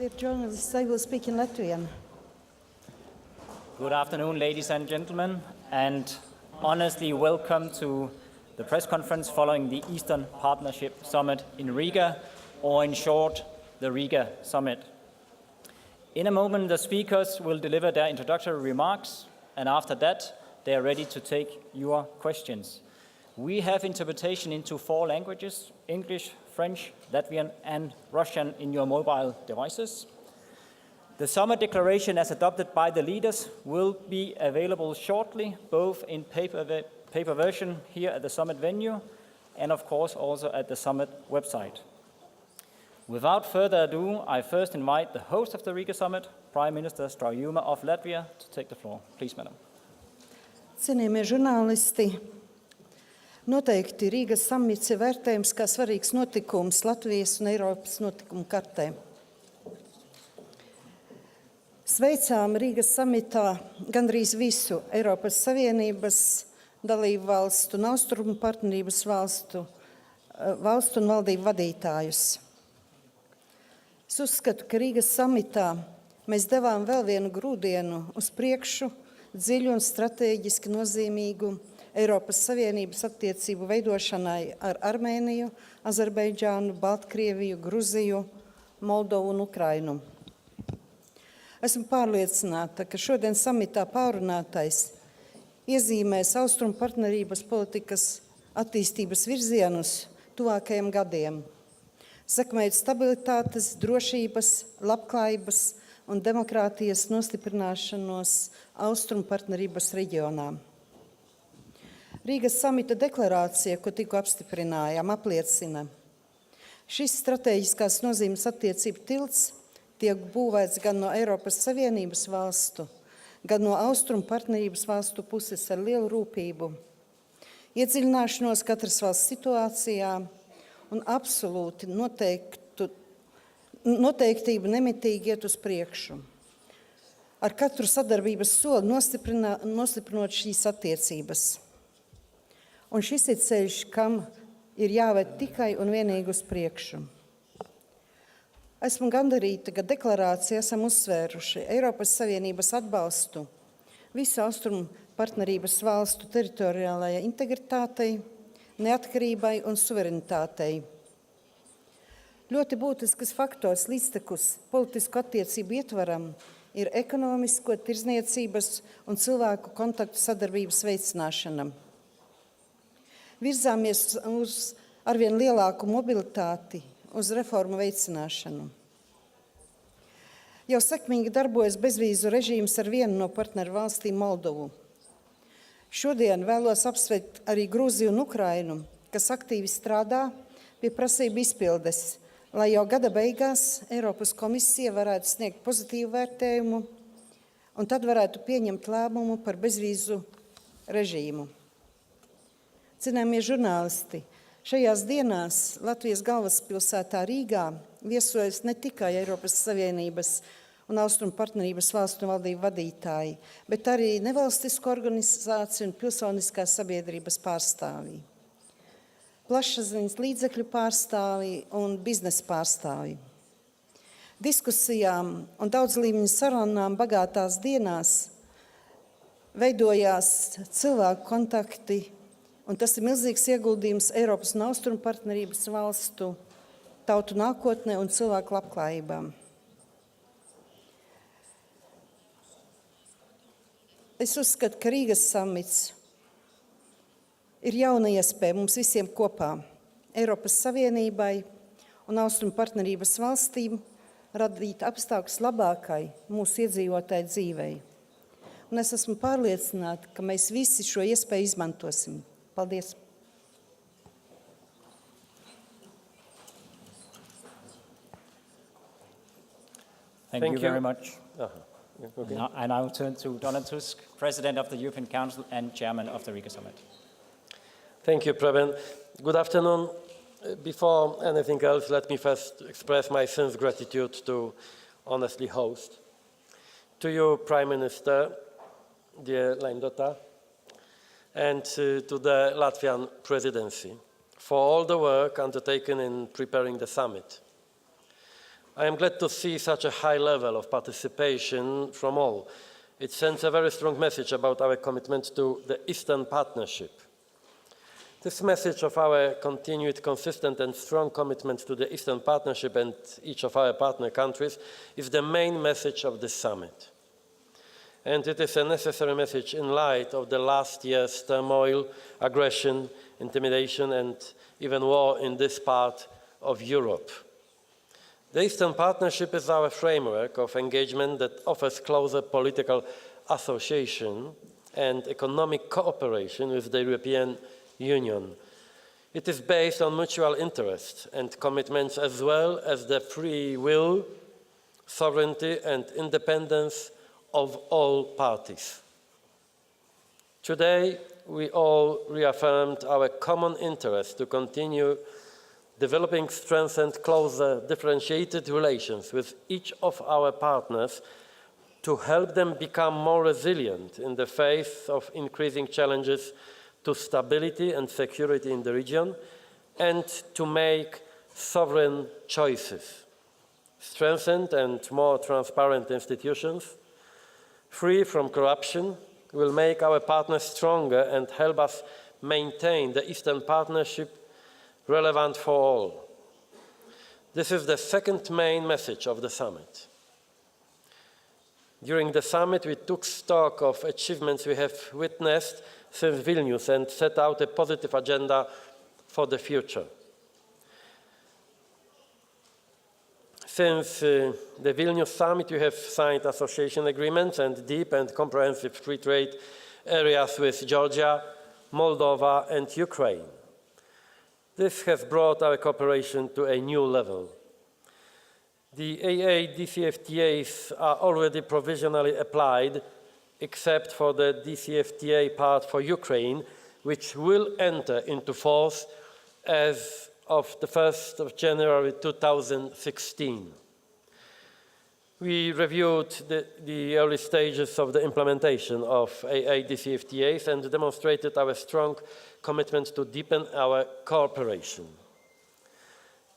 Dear journalists, I will speak in Latvian. Good afternoon, ladies and gentlemen, and honestly welcome to the press conference following the Eastern Partnership Summit in Riga, or in short, the Riga Summit. In a moment, the speakers will deliver their introductory remarks, and after that, they are ready to take your questions. We have interpretation into 4 languages: English, French, Latvian, and Russian in your mobile devices. The summit declaration, as adopted by the leaders, will be available shortly, both in paper version here at the summit venue, and of course also at the summit website. Without further ado, I first invite the host of the Riga Summit, Prime Minister Austrumu of Latvia, to take the floor. Please, madam. Cienījamie žurnālisti, noteikti Rīgas samits ir vērtējums kā svarīgs notikums Latvijas un Eiropas notikumu kartē. Sveicām Rīgas samitā gandrīz visu Eiropas Savienības dalību valstu un Austrumu partnerības valstu un valdību vadītājus. Es uzskatu, ka Rīgas samitā mēs devām vēl vienu grūdienu uz priekšu dziļu un stratēģiski nozīmīgu Eiropas Savienības attiecību veidošanai ar Armēniju, Azerbaidžānu, Baltkrieviju, Gruziju, Moldovu un Ukrainu. Esmu pārliecināta, ka šodien samitā pārunātais iezīmēs Austrumu partnerības politikas attīstības virzienus tuvākajiem gadiem, sekmējot stabilitātes, drošības, labklājības un demokrātijas nostiprināšanos Austrumu partnerības reģionā. Rīgas samita deklarācija, ko tikko apstiprinājām, apliecina, šis stratēģiskās nozīmes attiecību tilts tiek būvēts gan no Eiropas Savienības valstu, gan no Austrumu partnerības valstu puses ar lielu rūpību, iedziļināšanos katras valsts situācijā un absolūti noteiktību nemitīgi iet uz priekšu. Ar katru sadarbības soli nostiprinot šīs attiecības. Un šis ir ceļš, kam ir jāved tikai un vienīgi uz priekšu. Esmu gandarīta, ka deklarācijā esam uzsvēruši Eiropas Savienības atbalstu visu Austrumu partnerības valstu teritoriālajai integritātei, neatkarībai un suverenitātei. Ļoti būtisks faktors līdztekus politisku attiecību ietvaram ir ekonomisko, tirdzniecības un cilvēku kontaktu sadarbības veicināšana. Virzāmies uz arvien lielāku mobilitāti, uz reformu veicināšanu. Jau sekmīgi darbojas bezvīzu režīms ar vienu no partneru valstīm Moldovu. Šodien vēlos apsveikt arī Gruziju un Ukrainu, kas aktīvi strādā pie prasību izpildes, lai jau gada beigās Eiropas komisija varētu sniegt pozitīvu vērtējumu un tad varētu pieņemt lēmumu par bezvīzu režīmu. Cienījamie žurnālisti, šajās dienās Latvijas galvaspilsētā Rīgā viesojas ne tikai Eiropas Savienības un Austrumu partnerības valstu un valdību vadītāji, bet arī nevalstisku organizāciju un pilsoniskās sabiedrības pārstāvji, plašsaziņas līdzekļu pārstāvji un biznesa pārstāvji. Diskusijām un daudz līmeņu sarunām bagātās dienās veidojās cilvēku kontakti, un tas ir milzīgs ieguldījums Eiropas un Austrumu partnerības valstu tautu nākotnē un cilvēku labklājībām. Es uzskatu, ka Rīgas samits ir jauna iespēja mums visiem kopā, Eiropas Savienībai un Austrumu partnerības valstīm, radīt apstākļus labākai mūsu iedzīvotāju dzīvei. Un es esmu pārliecināta, ka mēs visi šo iespēju izmantosim. Paldies! Thank you very much. Okay. I now turn to Donald Tusk, President of the European Council and Chairman of the Riga Summit. Thank you, Preben. Good afternoon. Before anything else, let me first express my sincere gratitude to honestly host. To you, Prime Minister, dear Laindota, and to the Latvian presidency for all the work undertaken in preparing the summit. I am glad to see such a high level of participation from all. It sends a very strong message about our commitment to the Eastern Partnership. This message of our continued, consistent and strong commitment to the Eastern Partnership and each of our partner countries is the main message of this summit. And it is a necessary message in light of the last year's turmoil, aggression, intimidation and even war in this part of Europe. The Eastern Partnership is our framework of engagement that offers closer political association and economic cooperation with the European Union. It is based on mutual interest and commitments as well as the free will, sovereignty and independence of all parties. Today, we all reaffirmed our common interest to continue developing strengthened, closer, differentiated relations with each of our partners to help them become more resilient in the face of increasing challenges to stability and security in the region, and to make sovereign choices. Strengthened and more transparent institutions, free from corruption, will make our partners stronger and help us maintain the Eastern Partnership relevant for all. This is the second main message of the summit. During the summit, we took stock of achievements we have witnessed since Vilnius and set out a positive agenda for the future. Since the Vilnius summit, we have signed association agreements and deep and comprehensive free trade areas with Georgia, Moldova, and Ukraine. This has brought our cooperation to a new level. The AA DCFTAs are already provisionally applied, except for the DCFTA part for Ukraine, which will enter into force as of the 1st of January 2016. We reviewed the early stages of the implementation of AA DCFTAs and demonstrated our strong commitment to deepen our cooperation.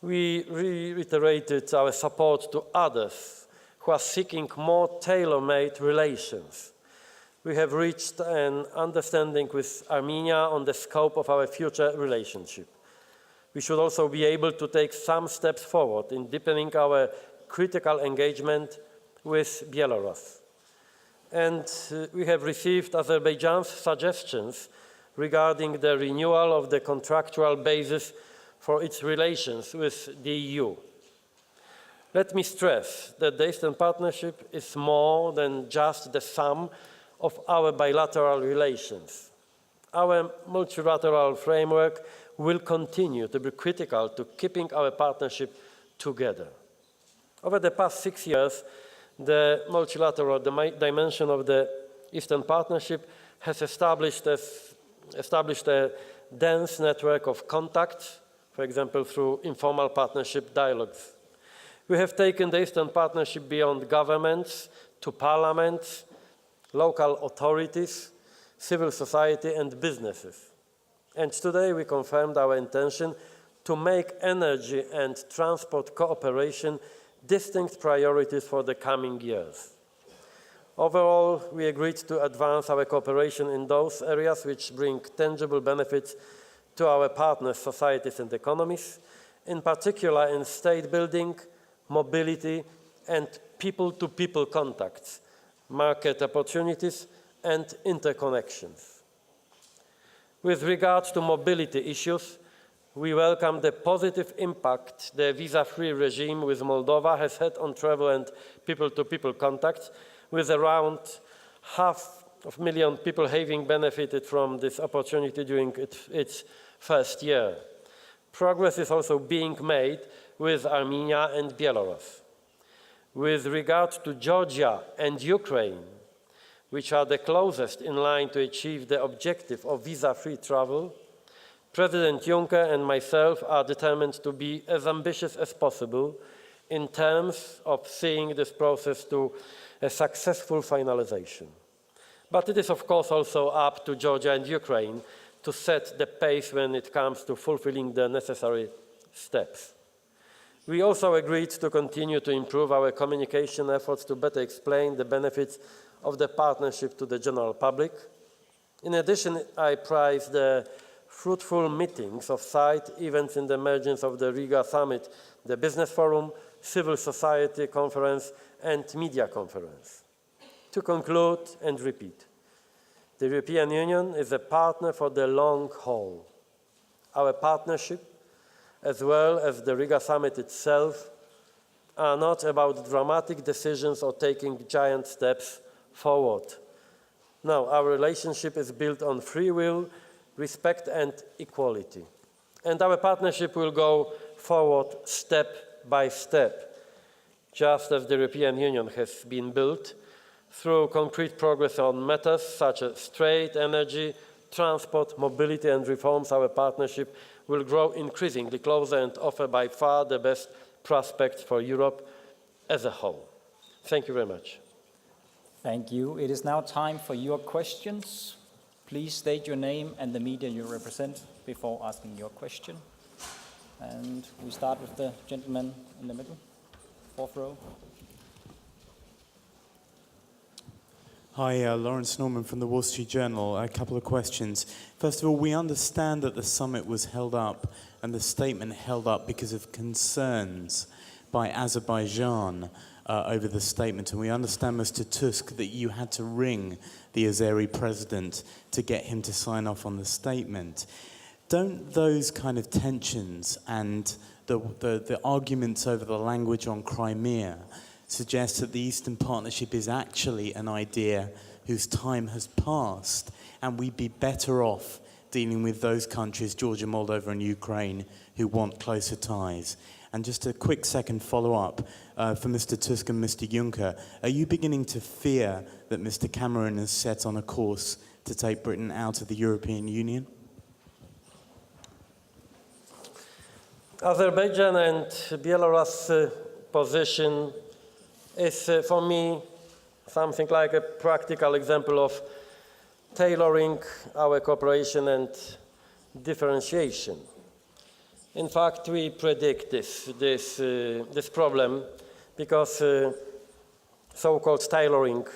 We reiterated our support to others who are seeking more tailor-made relations. We have reached an understanding with Armenia on the scope of our future relationship. We should also be able to take some steps forward in deepening our critical engagement with Belarus. And we have received Azerbaijan's suggestions regarding the renewal of the contractual basis for its relations with the EU. Let me stress that the Eastern Partnership is more than just the sum of our bilateral relations. Our multilateral framework will continue to be critical to keeping our partnership together. Over the past 6 years, the multilateral dimension of the Eastern Partnership has established a dense network of contacts, for example, through informal partnership dialogues. We have taken the Eastern Partnership beyond governments to parliaments, local authorities, civil society and businesses. And today we confirmed our intention to make energy and transport cooperation distinct priorities for the coming years. Overall, we agreed to advance our cooperation in those areas which bring tangible benefits to our partners' societies and economies, in particular in state building, mobility, and people-to-people contacts, market opportunities, and interconnections. With regard to mobility issues, we welcome the positive impact the visa-free regime with Moldova has had on travel and people-to-people contacts, with around 500,000 people having benefited from this opportunity during its first year. Progress is also being made with Armenia and Belarus. With regard to Georgia and Ukraine, which are the closest in line to achieve the objective of visa-free travel, President Juncker and myself are determined to be as ambitious as possible in terms of seeing this process to a successful finalization. But it is, of course, also up to Georgia and Ukraine to set the pace when it comes to fulfilling the necessary steps. We also agreed to continue to improve our communication efforts to better explain the benefits of the partnership to the general public. In addition, I prized the fruitful meetings of side events in the margins of the Riga summit, the Business Forum, Civil Society Conference, and Media Conference. To conclude and repeat, the European Union is a partner for the long haul. Our partnership, as well as the Riga summit itself, are not about dramatic decisions or taking giant steps forward. No, our relationship is built on free will, respect, and equality. And our partnership will go forward step by step, just as the European Union has been built through concrete progress on matters such as trade, energy, transport, mobility, and reforms. Our partnership will grow increasingly closer and offer by far the best prospects for Europe as a whole. Thank you very much. Thank you. It is now time for your questions. Please state your name and the media you represent before asking your question. And we start with the gentleman in the middle, fourth row. Hi, Lawrence Norman from the Wall Street Journal. A couple of questions. First of all, we understand that the summit was held up and the statement held up because of concerns by Azerbaijan over the statement. And we understand, Mr. Tusk, that you had to ring the Azeri president to get him to sign off on the statement. Don't those kind of tensions and the arguments over the language on Crimea suggest that the Eastern Partnership is actually an idea whose time has passed, and we'd be better off dealing with those countries, Georgia, Moldova, and Ukraine, who want closer ties? And just a quick second follow-up for Mr. Tusk and Mr. Juncker. Are you beginning to fear that Mr. Cameron is set on a course to take Britain out of the European Union? Azerbaijan and Belarus' position is, for me, something like a practical example of tailoring our cooperation and differentiation. In fact, we predict this problem because so-called tailoring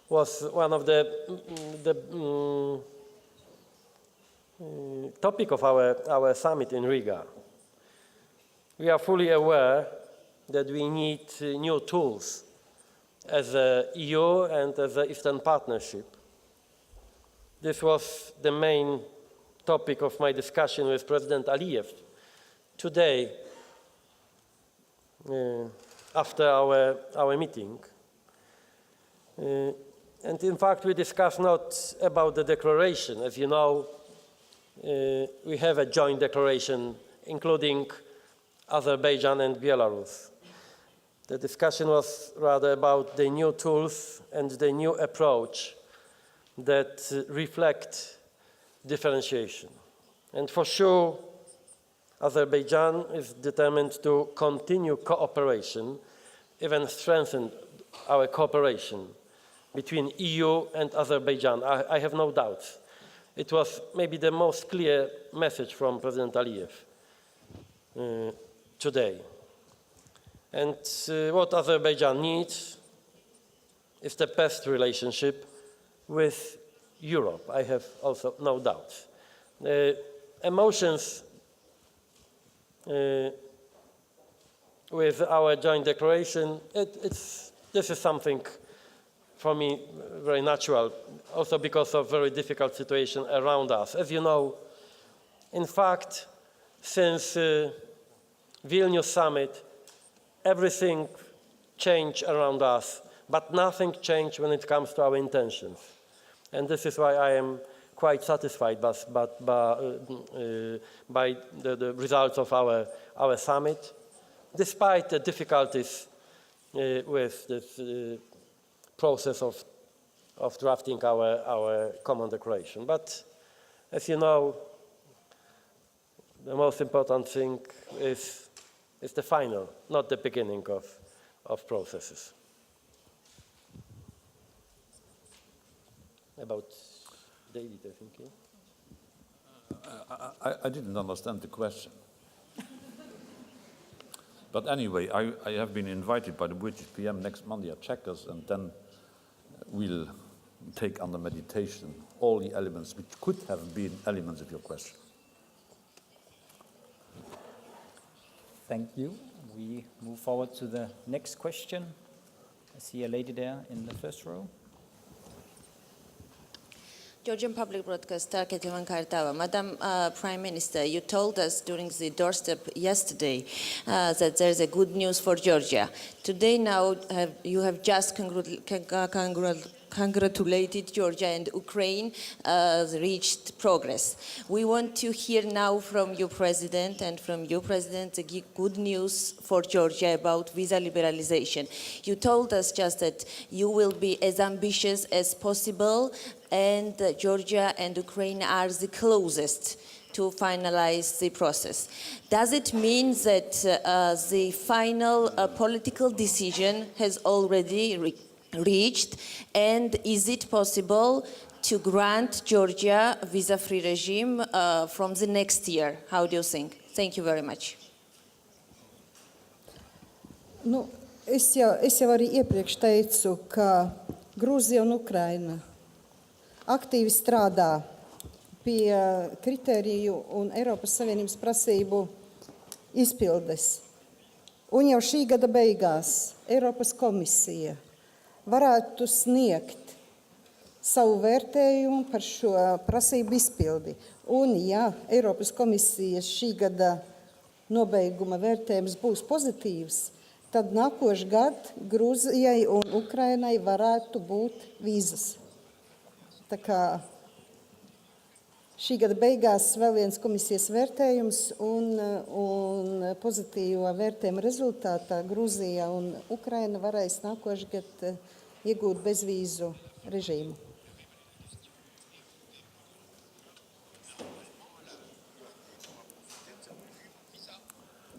was one of the topic of our summit in Riga. We are fully aware that we need new tools as the EU and as the Eastern Partnership. This was the main topic of my discussion with President Aliyev today after our meeting. And in fact, we discussed not about the declaration. As you know, we have a joint declaration including Azerbaijan and Belarus. The discussion was rather about the new tools and the new approach that reflect differentiation. And for sure, Azerbaijan is determined to continue cooperation, even strengthen our cooperation between EU and Azerbaijan. I have no doubts. It was maybe the most clear message from President Aliyev today. And what Azerbaijan needs is the best relationship with Europe. I have also no doubt. Emotions with our joint declaration, this is something for me very natural, also because of very difficult situation around us. As you know, in fact, since Vilnius summit, everything changed around us, but nothing changed when it comes to our intentions. And this is why I am quite satisfied by the results of our summit, despite the difficulties with this process of drafting our common declaration. But as you know, the most important thing is the final, not the beginning of processes. About David, I think. Yeah? I didn't understand the question. But anyway, I have been invited by the British PM next Monday at Chequers, and then we'll take under meditation all the elements which could have been elements of your question. Thank you. We move forward to the next question. I see a lady there in the first row. Georgian Public Broadcaster Ketivan Kartava. Madam Prime Minister, you told us during the doorstep yesterday that there's a good news for Georgia. Today now you have just congratulated Georgia and Ukraine reached progress. We want to hear now from your President and from your President the good news for Georgia about visa liberalization. You told us just that you will be as ambitious as possible, and Georgia and Ukraine are the closest to finalize the process. Does it mean that the final political decision has already reached, and is it possible to grant Georgia a visa-free regime from the next year? How do you think? Thank you very much. Nu, es jau arī iepriekš teicu, ka Grūzija un Ukraina aktīvi strādā pie kritēriju un Eiropas Savienības prasību izpildes. Un jau šī gada beigās Eiropas komisija varētu sniegt savu vērtējumu par šo prasību izpildi. Un, ja Eiropas komisijas šī gada nobeiguma vērtējums būs pozitīvs, tad nākošais gads Grūzijai un Ukrainai varētu būt vīzas. Tā kā šī gada beigās vēl viens komisijas vērtējums un pozitīvā vērtējuma rezultātā Grūzija un Ukraina varēs nākošais gads iegūt bezvīzu režīmu.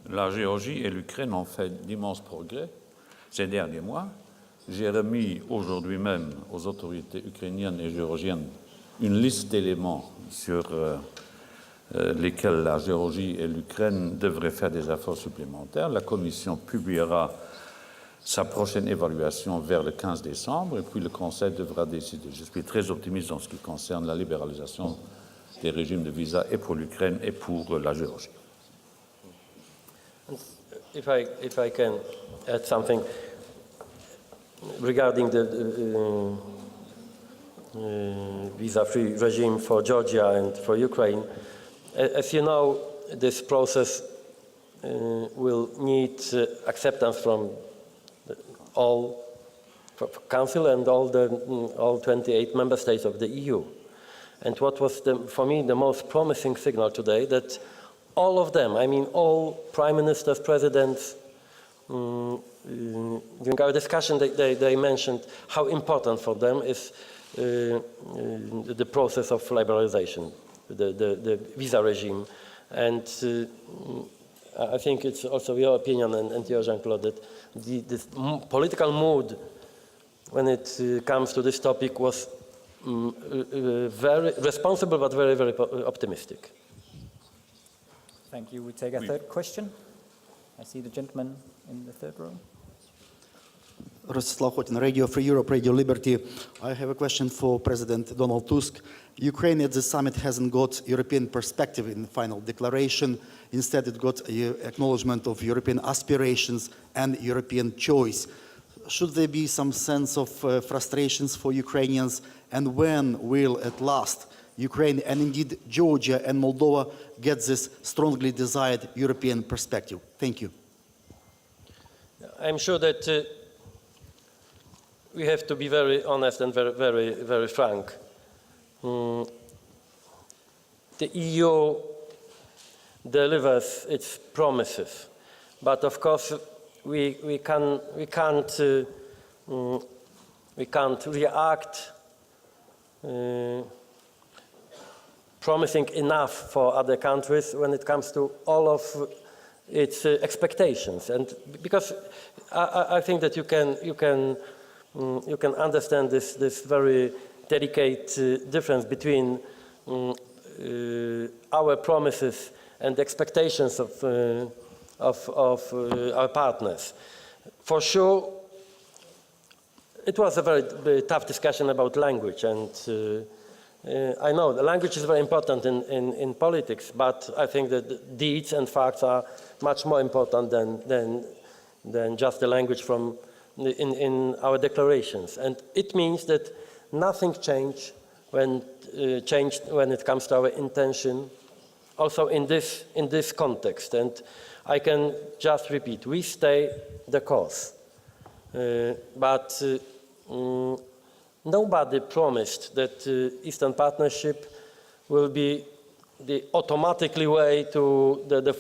La Géorgie et l'Ukraine ont fait d'immenses progrès ces derniers mois. J'ai remis aujourd'hui même aux autorités ukrainiennes et géorgiennes une liste d'éléments sur lesquels la Géorgie et l'Ukraine devraient faire des efforts supplémentaires. La Commission publiera sa prochaine évaluation vers le 15 décembre et puis le Conseil devra décider. Je suis très optimiste en ce qui concerne la libéralisation des régimes de visa et pour l'Ukraine et pour la Géorgie. If I can add something regarding the visa-free regime for Georgia and for Ukraine, as you know, this process will need acceptance from all Council and all 28 member states of the EU. And what was, for me, the most promising signal today, that all of them, I mean all prime ministers, presidents, during our discussion, they mentioned how important for them is the process of liberalization, the visa regime. And I think it's also your opinion and yours, Jean-Claude, that this political mood when it comes to this topic was very responsible but very, very optimistic. Thank you. We take a third question. I see the gentleman in the third row. Rostislav Hotin, Radio Free Europe, Radio Liberty. I have a question for President Donald Tusk. Ukraine at the summit hasn't got European perspective in the final declaration. Instead, it got acknowledgement of European aspirations and European choice. Should there be some sense of frustrations for Ukrainians? And when will, at last, Ukraine and indeed Georgia and Moldova get this strongly desired European perspective? Thank you. I'm sure that we have to be very honest and very, very, very frank. The EU delivers its promises, but of course we can't react promising enough for other countries when it comes to all of its expectations. And because I think that you can understand this very delicate difference between our promises and expectations of our partners. For sure, it was a very tough discussion about language, and I know the language is very important in politics, but I think that deeds and facts are much more important than just the language in our declarations. And it means that nothing changed when it comes to our intention, also in this context. And I can just repeat, we stay the course. But nobody promised that Eastern Partnership will be the automatically way to the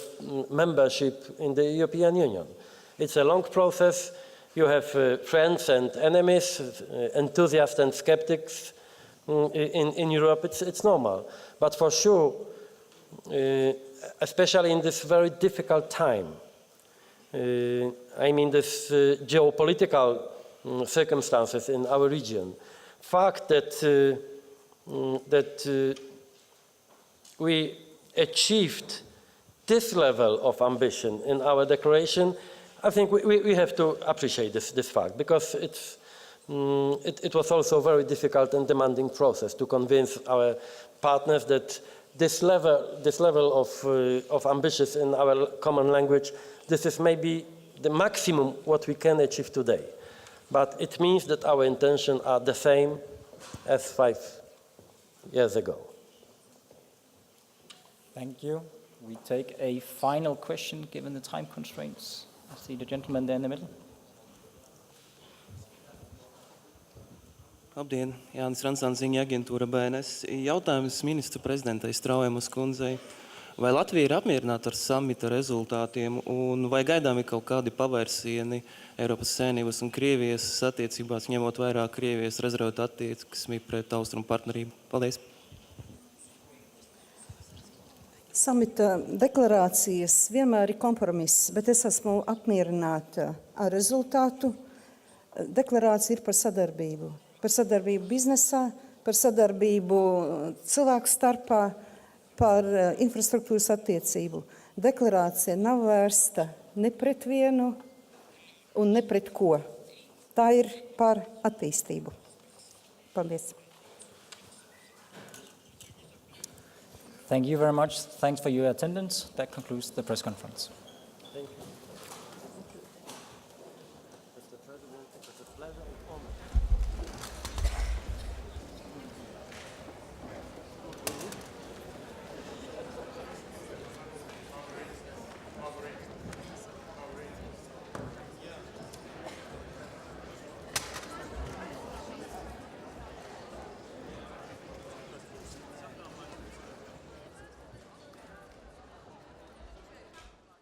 membership in the European Union. It's a long process. You have friends and enemies, enthusiasts and skeptics in Europe. It's normal. But for sure, especially in this very difficult time, I mean this geopolitical circumstances in our region, fact that we achieved this level of ambition in our declaration, I think we have to appreciate this fact, because it was also a very difficult and demanding process to convince our partners that this level of ambition in our common language, this is maybe the maximum what we can achieve today. But it means that our intentions are the same as 5 years ago. Thank you. We take a final question given the time constraints. I see the gentleman there in the middle. Labdien, Jānis Ransāns, ziņa aģentūra BNS. Jautājums ministra prezidentai Straujemas kundzei. Vai Latvija ir apmierināta ar samita rezultātiem un vai gaidāmi kaut kādi pavērsieni Eiropas Savienības un Krievijas attiecībās, ņemot vairāk Krievijas rezervētu attieksmi pret Austrumu partnerību? Paldies! Samita deklarācijas vienmēr ir kompromiss, bet es esmu apmierināta ar rezultātu. Deklarācija ir par sadarbību biznesā, par sadarbību cilvēku starpā, par infrastruktūras attiecību. Deklarācija nav vērsta ne pret vienu un ne pret ko. Tā ir par attīstību. Paldies. Thank you very much. Thanks for your attendance. That concludes the press conference.